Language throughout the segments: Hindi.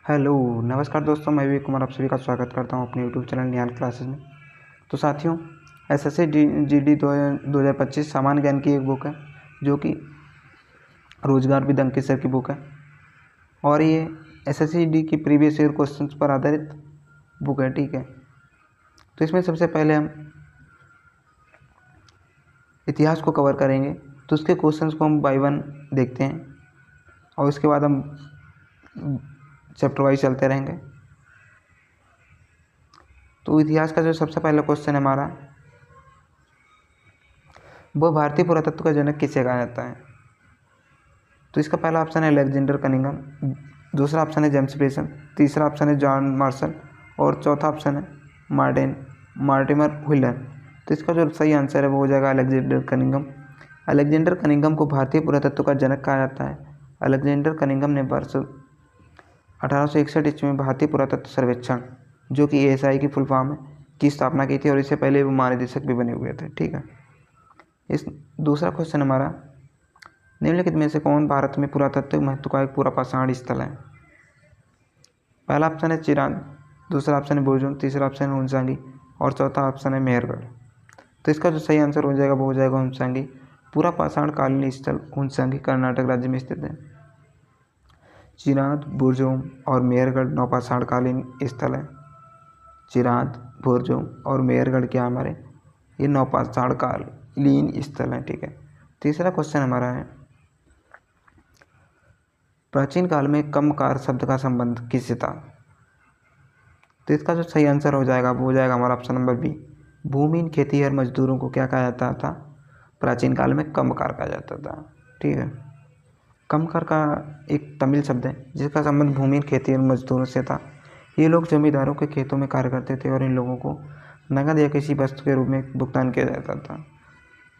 हेलो, नमस्कार दोस्तों, मैं विवेक कुमार आप सभी का स्वागत करता हूं अपने यूट्यूब चैनल निहाल क्लासेस में। तो साथियों, एसएससी जीडी 2025 सामान्य ज्ञान की एक बुक है जो कि रोजगार विद अंकित सर की बुक है और ये एसएससी जीडी की प्रीवियस ईयर क्वेश्चंस पर आधारित बुक है। ठीक है, तो इसमें सबसे पहले हम इतिहास को कवर करेंगे, तो उसके क्वेश्चंस को हम बाय वन देखते हैं और उसके बाद हम चैप्टर वाइज चलते रहेंगे। तो इतिहास का जो सबसे पहला क्वेश्चन है हमारा, वो भारतीय पुरातत्व का जनक किसे कहा जाता है? तो इसका पहला ऑप्शन है अलेक्जेंडर कनिंघम, दूसरा ऑप्शन है जेम्स प्रेसन, तीसरा ऑप्शन है जॉन मार्शल और चौथा ऑप्शन है मार्टिमर व्हीलन। तो इसका जो सही आंसर है वो हो जाएगा अलेक्जेंडर कनिंघम। अलेक्जेंडर कनिंघम को भारतीय पुरातत्व का जनक कहा जाता है। अलेक्जेंडर कनिंघम ने वर्ष 1861 ईस्वी में भारतीय पुरातत्व सर्वेक्षण, जो कि ASI की फुल फॉर्म है, की स्थापना की थी और इससे पहले वो महानिदेशक भी बने हुए थे। ठीक है, इस दूसरा क्वेश्चन हमारा, निम्नलिखित में से कौन भारत में पुरातत्व महत्व का एक पूरा पाषाण स्थल है? पहला ऑप्शन है चिरांद, दूसरा ऑप्शन है बुरजूम, तीसरा ऑप्शन है हुनसांगी और चौथा ऑप्शन है मेहरगढ़। तो इसका जो सही आंसर हो जाएगा वो हो जाएगा हुनसांगी। पूरा पाषाण कालीन स्थल हुनसांगी कर्नाटक राज्य में स्थित है। चिरांद, बुरजूम और मेहरगढ़ नौपाषाण कालीन स्थल है। चिरांद, बुरजूम और मेहरगढ़ क्या हमारे ये नौपाषाण कालीन स्थल है। ठीक है, तीसरा क्वेश्चन हमारा है, प्राचीन काल में कमकार शब्द का संबंध किससे था? तो इसका जो सही आंसर हो जाएगा वो हो जाएगा हमारा ऑप्शन नंबर बी। भूमिहीन खेतीहर मजदूरों को क्या कहा जाता था? प्राचीन काल में कमकार कहा जाता था। ठीक है, कमकार का एक तमिल शब्द है जिसका संबंध भूमिहीन खेतीहर मजदूरों से था। ये लोग जमींदारों के खेतों में कार्य करते थे और इन लोगों को नगद या किसी वस्तु के रूप में भुगतान किया जाता था।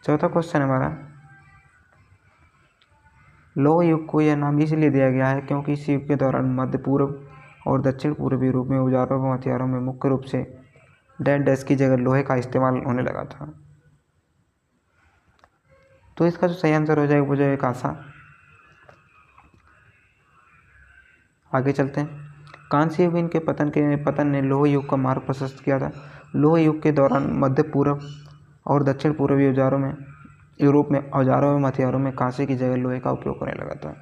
चौथा क्वेश्चन हमारा, लौह युग को यह नाम इसलिए दिया गया है क्योंकि इस युग के दौरान मध्य पूर्व और दक्षिण पूर्वी यूरोप में औजारों एवं हथियारों में मुख्य रूप से डैश की जगह लोहे का इस्तेमाल होने लगा था। तो इसका जो सही आंसर हो जाएगा वो जाएगा कांसा। आगे चलते हैं, कांस्य युग के पतन ने लोह युग का मार्ग प्रशस्त किया था। लोह युग के दौरान मध्य पूर्व और दक्षिण पूर्वी यूरोप में औजारों एवं हथियारों में कांसे की जगह लोहे का उपयोग होने लगा था।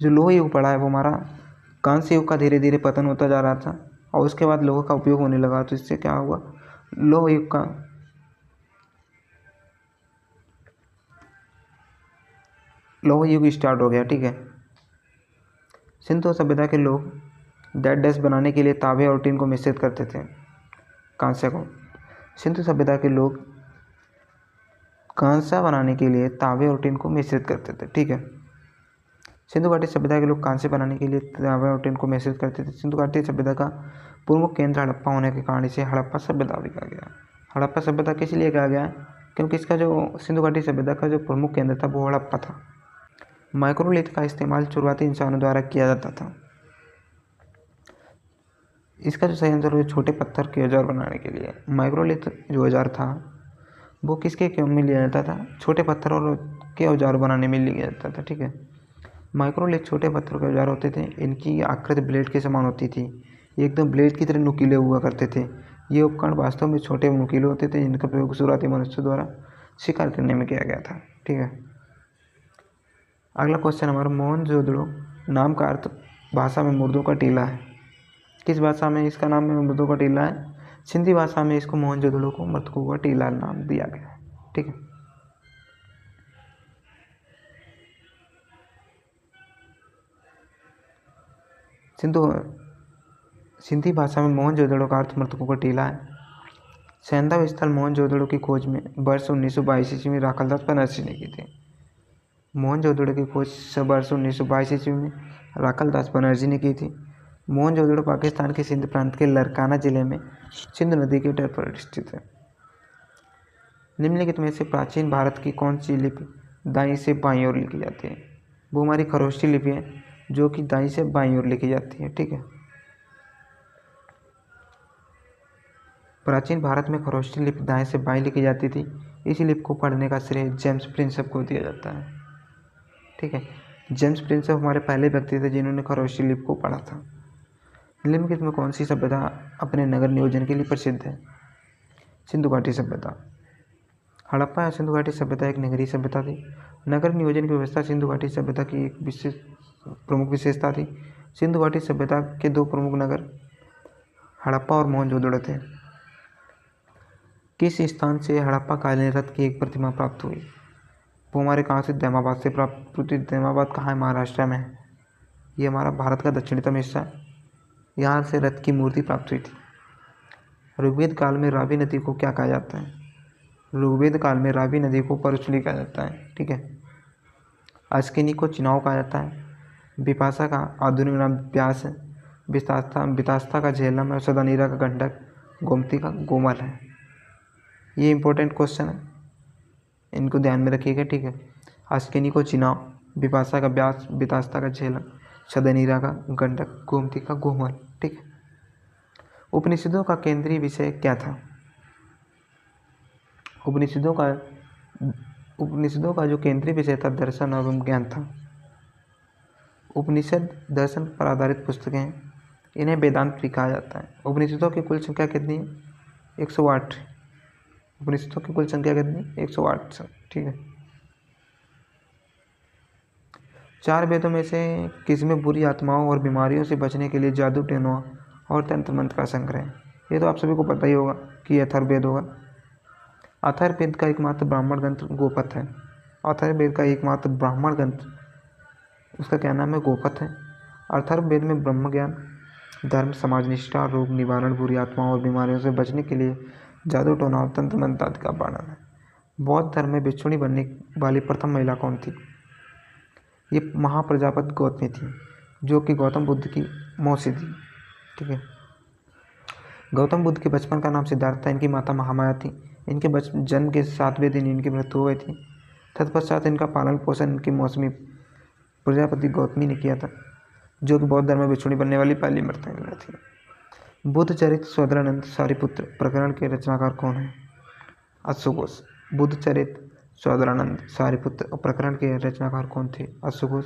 जो लोह युग पड़ा है वो हमारा कांस्य युग का धीरे धीरे पतन होता जा रहा था और उसके बाद लोहे का उपयोग होने लगा। तो इससे क्या हुआ, लोह युग स्टार्ट हो गया। ठीक है, सिंधु सभ्यता के लोग डैश बनाने के लिए तांबे और टीन को मिश्रित करते थे। कांस्य को सिंधु सभ्यता के लोग कांसा बनाने के लिए तांबे और टीन को मिश्रित करते थे। ठीक है, सिंधु घाटी सभ्यता के लोग कांसे बनाने के लिए तांबे और टीन को मिश्रित करते थे। सिंधु घाटी सभ्यता का प्रमुख केंद्र हड़प्पा होने के कारण इसे हड़प्पा सभ्यता भी कहा गया। हड़प्पा सभ्यता किस लिए कहा गया? क्योंकि इसका जो सिंधु घाटी सभ्यता का जो प्रमुख केंद्र था वो हड़प्पा था। माइक्रोलिथ का इस्तेमाल शुरुआती इंसानों द्वारा किया जाता था। इसका जो सही आंसर हो, छोटे पत्थर के औजार बनाने के लिए माइक्रोलिथ जो औजार था वो किसके क्यों में लिया जाता था? छोटे पत्थर और के औजार बनाने में लिया जाता था। ठीक है, माइक्रोलिथ छोटे पत्थर के औजार होते थे। इनकी आकृति ब्लेड के समान होती थी, ये एकदम ब्लेड की तरह नुकीले हुआ करते थे। ये उपकरण वास्तव में छोटे और नुकीले होते थे जिनका प्रयोग शुरुआती मनुष्य द्वारा शिकार करने में किया गया था। ठीक है, अगला क्वेश्चन हमारा, मोहनजोदड़ो नाम का अर्थ भाषा में मुर्दों का टीला है। किस भाषा में इसका नाम मुर्दों का टीला है? सिंधी भाषा में इसको मोहनजोदड़ो को मृतकों का टीला नाम दिया गया है। ठीक है, सिंधी भाषा में मोहनजोदड़ो का अर्थ मृतकों का टीला है। सैंधव स्थल मोहनजोदड़ो की खोज में वर्ष 1922 ईस्वी में राखलदास बनर्जी ने की थी। मोहनजोदड़ो की खोज वर्ष 1922 ईस्वी में राखलदास बनर्जी ने की थी। मोहनजोदड़ो पाकिस्तान के सिंध प्रांत के लरकाना जिले में सिंध नदी के तट पर स्थित है। निम्नलिखित में से प्राचीन भारत की कौन सी लिपि दाईं से बाईं ओर लिखी जाती है? वो हमारी खरोष्टी लिपि है जो कि दाईं से बाईं ओर लिखी जाती है। ठीक है, प्राचीन भारत में खरोष्टी लिपि दाएं से बाईं लिखी जाती थी। इस लिपि को पढ़ने का श्रेय जेम्स प्रिंसेप को दिया जाता है। ठीक है, जेम्स प्रिंसेप हमारे पहले व्यक्ति थे जिन्होंने खरोष्टी लिपि को पढ़ा था। निम्नलिखित में कौन सी सभ्यता अपने नगर नियोजन के लिए प्रसिद्ध है? सिंधु घाटी सभ्यता। हड़प्पा या सिंधु घाटी सभ्यता एक नगरीय सभ्यता थी। नगर नियोजन की व्यवस्था सिंधु घाटी सभ्यता की एक प्रमुख विशेषता थी। सिंधु घाटी सभ्यता के दो प्रमुख नगर हड़प्पा और मोहनजोदड़ो थे। किस स्थान से हड़प्पा कालीन रथ की एक प्रतिमा प्राप्त हुई? वो हमारे कहाँ से? दैमाबाद से प्राप्त हुई। दैमाबाद कहाँ है? महाराष्ट्र में है। ये हमारा भारत का दक्षिणतम हिस्सा है। यहाँ से रथ की मूर्ति प्राप्त हुई थी। ऋग्वेद काल में रावी नदी को क्या कहा जाता है? ऋग्वेद काल में रावी नदी को परुशली कहा जाता है। ठीक है। अस्किनी को चिनाव कहा जाता है। बिपाशा का आधुनिक नाम व्यास है। बितास्ता का झेलम है। सदानीरा का गंडक। गोमती का गोमल है। ये इंपॉर्टेंट क्वेश्चन है, इनको ध्यान में रखिएगा। ठीक है। अस्किनी को चिनाव, बिपाशा का व्यास, बितास्ता का झेलम, सदानीरा का गंडक, गोमती का गोमल। ठीक है। उपनिषदों का केंद्रीय विषय क्या था? उपनिषदों का जो केंद्रीय विषय था दर्शन एवं ज्ञान था। उपनिषद दर्शन पर आधारित पुस्तकें हैं। इन्हें वेदांत भी कहा जाता है। उपनिषदों की कुल संख्या कितनी है? 108। उपनिषदों की कुल संख्या कितनी? 108। ठीक है। चार वेदों में से किसमें बुरी आत्माओं और बीमारियों से बचने के लिए जादू, टोना और तंत्र मंत्र का संग्रह है? ये तो आप सभी को पता ही होगा कि अथर्ववेद होगा। अथर्ववेद का एकमात्र ब्राह्मण ग्रंथ गोपथ है। अथर्ववेद का एकमात्र ब्राह्मण ग्रंथ, उसका क्या नाम है? गोपथ है। अथर्ववेद में ब्रह्म ज्ञान, धर्म, समाज निष्ठा, रोग निवारण, बुरी आत्माओं और बीमारियों से बचने के लिए जादू, टोना और तंत्र मंत्र आदि का वर्णन है। बौद्ध धर्म में भिक्षुणी बनने वाली प्रथम महिला कौन थी? ये महाप्रजापति गौतमी थी, जो कि गौतम बुद्ध की मौसी थी। ठीक है। गौतम बुद्ध के बचपन का नाम सिद्धार्थ था। इनकी माता महामाया थी। इनके जन्म के 7वें दिन इनकी मृत्यु हो गई थी। तत्पश्चात इनका पालन पोषण इनकी मौसमी प्रजापति गौतमी ने किया था, जो कि बौद्ध धर्म में भिक्षुणी बनने वाली पहली महिला थी। बुद्ध चरित्र स्वदरानंद सारिपुत्र प्रकरण के रचनाकार कौन है? अश्वघोष। बुद्ध चरित्र स्वदरानंद सारिपुत्र प्रकरण के रचनाकार कौन थे? अश्वघोष।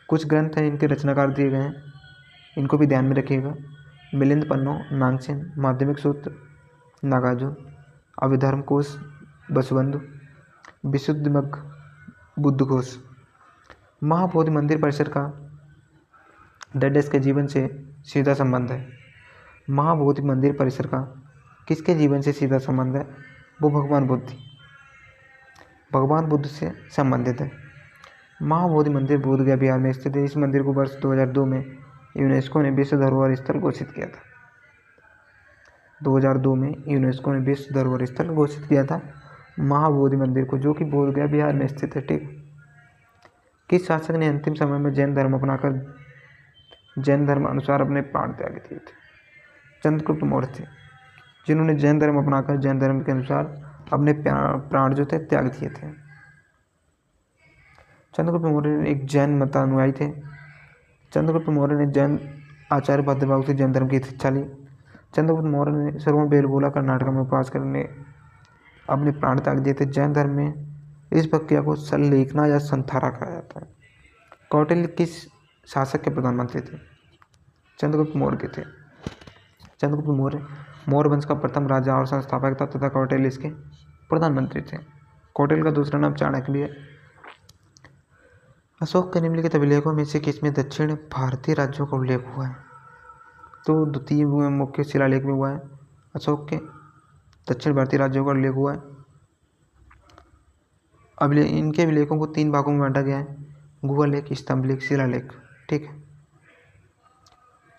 कुछ ग्रंथ हैं इनके रचनाकार दिए गए हैं, इनको भी ध्यान में रखिएगा। मिलिंद पन्नो, नागसेन, माध्यमिक सूत्र, नागार्जुन, अभिधर्म कोश, बसुबंधु, विशुद्धिमग्ग, बुद्धघोष। महाबोधि मंदिर परिसर का डैडेस के जीवन से सीधा संबंध है। महाबोधि मंदिर परिसर का किसके जीवन से सीधा संबंध है? वो भगवान बुद्ध से संबंधित है। महाबोधि मंदिर बोधगया बिहार में स्थित है। इस मंदिर को वर्ष 2002 में यूनेस्को ने विश्व धरोहर स्थल घोषित किया था। 2002 में यूनेस्को ने विश्व धरोहर स्थल घोषित किया था महाबोधि मंदिर को, जो कि बोधगया बिहार में स्थित है। ठीक। किस शासक ने अंतिम समय में जैन धर्म अनुसार अपने प्राण त्याग दिए थे? चंद्रगुप्त मौर्य थे, जिन्होंने जैन धर्म अपनाकर जैन धर्म के अनुसार अपने प्राण जो थे त्याग दिए थे। चंद्रगुप्त मौर्य एक जैन मतानुयायी थे। चंद्रगुप्त मौर्य ने जैन आचार्य भद्रबाहु से जैन धर्म की शिक्षा ली। चंद्रगुप्त मौर्य ने श्रवणबेलगोला कर्नाटक में उपवास करने अपने प्राण त्याग दिए थे। जैन धर्म में इस प्रक्रिया को सल्लेखना या संथारा कहा जाता है। कौटिल्य किस शासक के प्रधानमंत्री थे? चंद्रगुप्त मौर्य के थे। चंद्रगुप्त मौर्य वंश का प्रथम राजा और संस्थापक था तथा कौटिल्य इसके प्रधानमंत्री थे। कौटिल्य का दूसरा नाम चाणक्य भी है। अशोक के निम्नलिखित अभिलेखों में से किसमें दक्षिण भारतीय राज्यों का उल्लेख हुआ है? तो द्वितीय मुख्य शिलालेख में हुआ है। अशोक के दक्षिण भारतीय राज्यों का उल्लेख हुआ है। इनके अभिलेखों को 3 भागों में बांटा गया है: गुहालेख, स्तंभलेख, शिलालेख। ठीक है।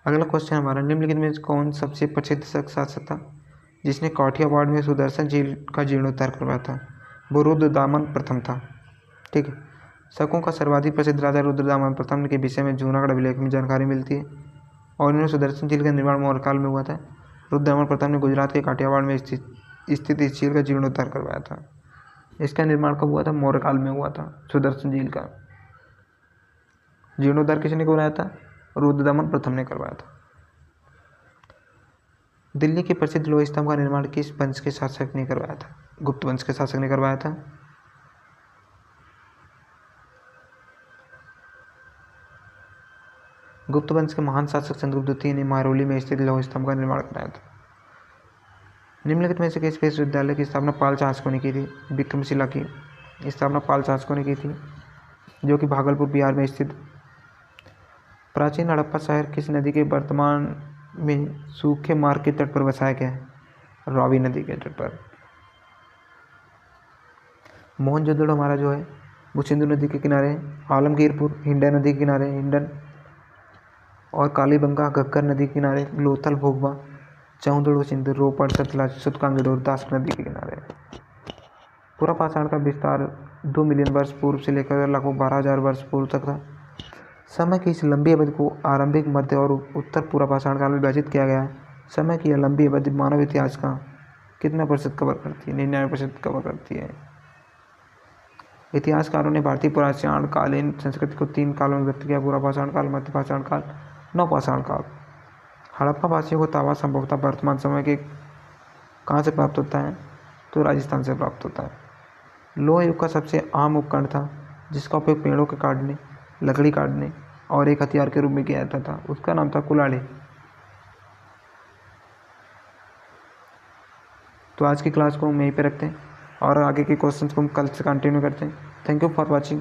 अगला क्वेश्चन हमारा, निम्नलिखित में कौन सबसे प्रसिद्ध शासक था जिसने काठियावाड़ में सुदर्शन झील का जीर्णोद्धार करवाया था? वो रुद्रदामन प्रथम था। ठीक है। शकों का सर्वाधिक प्रसिद्ध राजा रुद्रदामन प्रथम के विषय में जूनागढ़ अभिलेख में जानकारी मिलती है और इन्होंने सुदर्शन झील का निर्माण मौर्य काल में हुआ था। रुद्रदामन प्रथम ने गुजरात के काठियावाड़ में स्थित इस झील का जीर्णोद्धार करवाया था। इसका निर्माण कब हुआ था? मौर्य काल में हुआ था। सुदर्शन झील का जीर्णोद्धार किसने करवाया था? रुद्रदामन प्रथम ने करवाया था। दिल्ली के प्रसिद्ध लोह स्तंभ का निर्माण किस वंश के शासक ने करवाया था? गुप्त वंश के शासक ने करवाया था। गुप्त वंश के महान शासक चंद्रगुप्त द्वितीय ने महरौली में स्थित लौह स्तंभ का निर्माण कराया था। निम्नलिखित में से किस विश्वविद्यालय की स्थापना पाल शासकों ने की थी? विक्रमशिला की स्थापना पाल शासकों ने की थी, जो कि भागलपुर बिहार में स्थित। प्राचीन हड़प्पा शहर किस नदी के वर्तमान में सूखे मार्ग के तट पर बसाया गया है? रावी नदी के तट पर। मोहनजोदड़ो हमारा जो है वो सिंधु नदी के किनारे है। आलमगीरपुर हिंडन नदी के किनारे, हिंडन। और कालीबंगा घग्गर नदी के किनारे, लोथल भोगवा, चौदड़ो सिंधु, रोपड़, सतलज, सुतकांगड़ो दास नदी के किनारे। पूरा पाषाण का विस्तार 2 मिलियन वर्ष पूर्व से लेकर लगभग 12,000 वर्ष पूर्व तक था। समय की इस लंबी अवधि को आरंभिक, मध्य और उत्तर पूरा पाषाण काल में विभाजित किया गया है। समय की यह लंबी अवधि मानव इतिहास का कितना प्रतिशत कवर करती है? 99% कवर करती है। इतिहासकारों ने भारतीय पाषाण कालीन संस्कृति को 3 कालों में व्यक्त किया: पूरा पाषाण काल, मध्य पाषाण काल, नवपाषाण काल। हड़प्पा वासियों को तावा संभवतः वर्तमान समय के कहाँ से प्राप्त होता है? तो राजस्थान से प्राप्त होता है। लोह युग का सबसे आम उपकरण था जिसका उपयोग पेड़ों के काटने, लकड़ी काटने और एक हथियार के रूप में किया जाता था, उसका नाम था कुल्हाड़ी। तो आज की क्लास को हम यहीं पे रखते हैं और आगे के क्वेश्चंस को हम कल से कंटिन्यू करते हैं। Thank you for watching.